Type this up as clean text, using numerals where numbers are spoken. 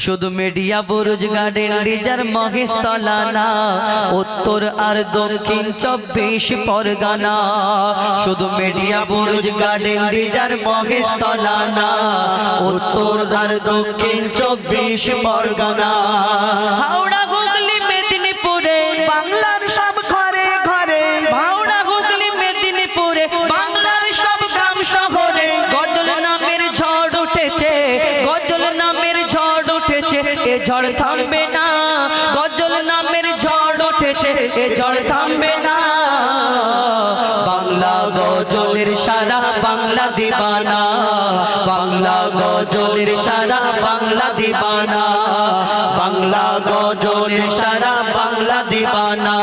শুধু media Buruj garden রিজার Maheshtala না, উত্তর আর দক্ষিণ 24 পরগনা। শুধু মিডিয়া বুরুজ গার্ডেন রিজার মহেশতলা না, উত্তর আর দক্ষিণ 24 পরগনা। হাওড়া হুগলি মেদিনীপুরে বাংলার সব ঘরে ঘরে, হাওড়া হুগলি মেদিনীপুরে বাংলার সব গ্রাম শহরে গজল নামের ঝড় উঠেছে, গজল নামের ঝড় উঠেছে, এ ঝড় থামবে না। গজল নামের ঝড় উঠেছে, এ ঝড় থামবে না। বাংলা গজলের সারা বাংলা দিবানা, বাংলা গজলের সারা বাংলা দিবানা, বাংলা গজলের সারা বাংলা দিবানা।